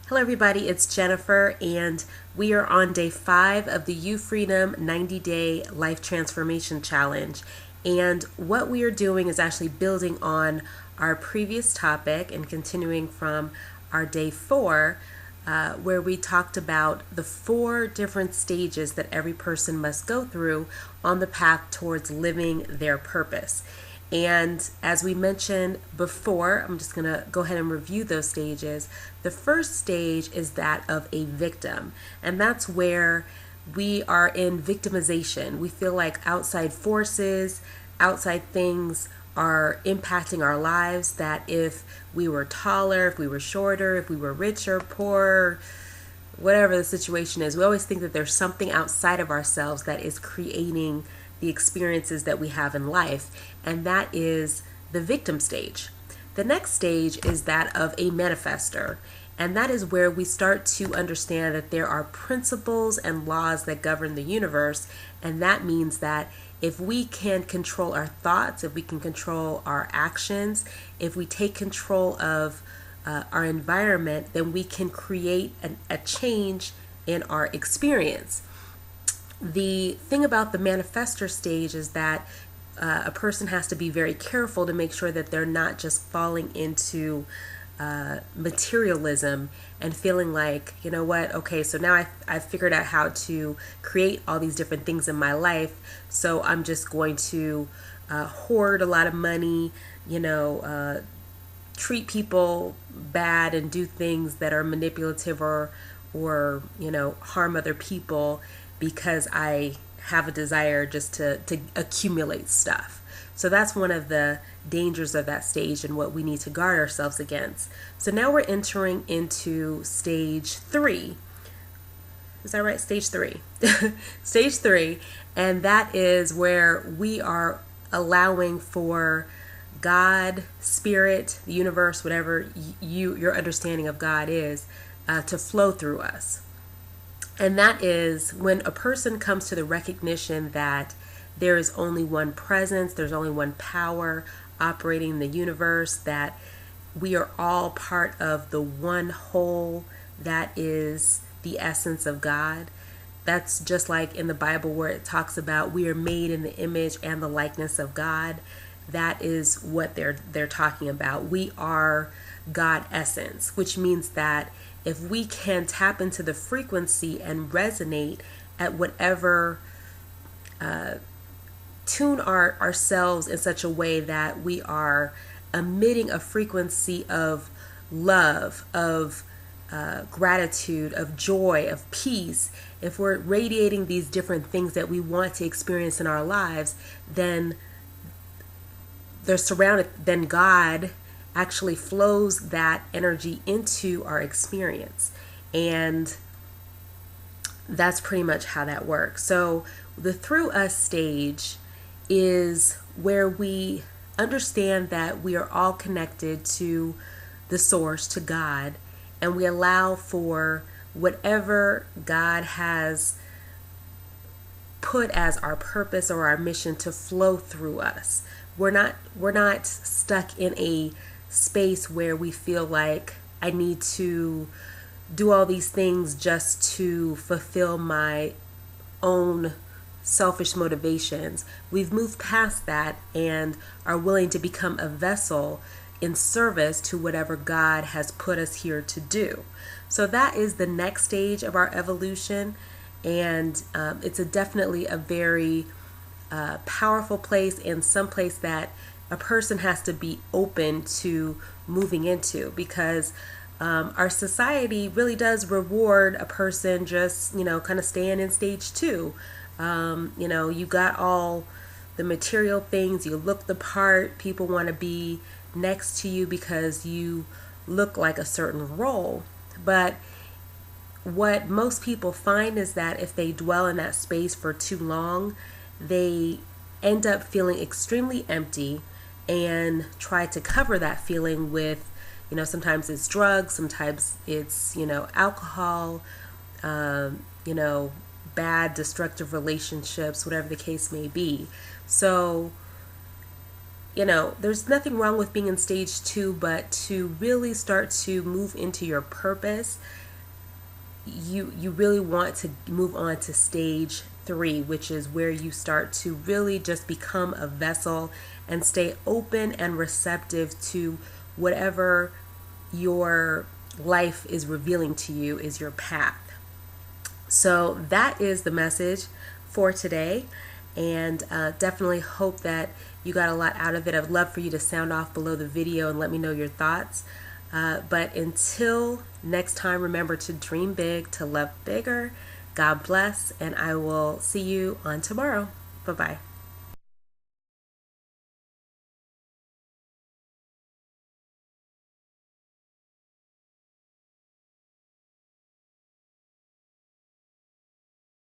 Hello, everybody. It's Jennifer, and we are on day 5 of the uFreedom 90-day life transformation challenge. And what we are doing is actually building on our previous topic and continuing from our day 4, where we talked about the 4 different stages that every person must go through on the path towards living their purpose. And as we mentioned before, I'm just going to go ahead and review those stages. The first stage is that of a victim, and that's where we are in victimization. We feel like outside forces, outside things are impacting our lives, that if we were taller, if we were shorter, if we were richer, poorer, whatever the situation is, we always think that there's something outside of ourselves that is creating the experiences that we have in life, and that is the victim stage. The next stage is that of a manifester, and that is where we start to understand that there are principles and laws that govern the universe, and that means that if we can control our thoughts, if we can control our actions, if we take control of our environment, then we can create a change in our experience. The thing about the manifestor stage is that a person has to be very careful to make sure that they're not just falling into materialism and feeling like, you know what, okay, so now I've figured out how to create all these different things in my life, so I'm just going to hoard a lot of money, treat people bad and do things that are manipulative or harm other people because I have a desire just to accumulate stuff. So that's one of the dangers of that stage and what we need to guard ourselves against. So now we're entering into stage 3. Is that right? Stage 3. Stage 3, and that is where we are allowing for God, spirit, the universe, whatever your understanding of God is, to flow through us. And that is when a person comes to the recognition that there is only one presence, there's only one power operating in the universe, that we are all part of the one whole that is the essence of God. That's just like in the Bible where it talks about we are made in the image and the likeness of God. That is what they're talking about. We are God essence, which means that if we can tap into the frequency and resonate at whatever, tune ourselves in such a way that we are emitting a frequency of love, of gratitude, of joy, of peace, if we're radiating these different things that we want to experience in our lives, then then God actually flows that energy into our experience. And that's pretty much how that works. So the through us stage is where we understand that we are all connected to the source, to God, and we allow for whatever God has put as our purpose or our mission to flow through us. We're not stuck in a space where we feel like I need to do all these things just to fulfill my own selfish motivations. We've moved past that and are willing to become a vessel in service to whatever God has put us here to do. So that is the next stage of our evolution, and it's definitely a very powerful place, and some place that a person has to be open to moving into, because our society really does reward a person just, kind of staying in stage 2. You got all the material things, you look the part, people want to be next to you because you look like a certain role. But what most people find is that if they dwell in that space for too long, they end up feeling extremely empty and try to cover that feeling with, sometimes it's drugs, sometimes it's, alcohol, bad, destructive relationships, whatever the case may be. So there's nothing wrong with being in stage 2, but to really start to move into your purpose, you really want to move on to stage 3, which is where you start to really just become a vessel and stay open and receptive to whatever your life is revealing to you is your path. So that is the message for today, and definitely hope that you got a lot out of it. I would love for you to sound off below the video and let me know your thoughts. But until next time, remember to dream big, to love bigger. God bless, and I will see you on tomorrow. Bye-bye.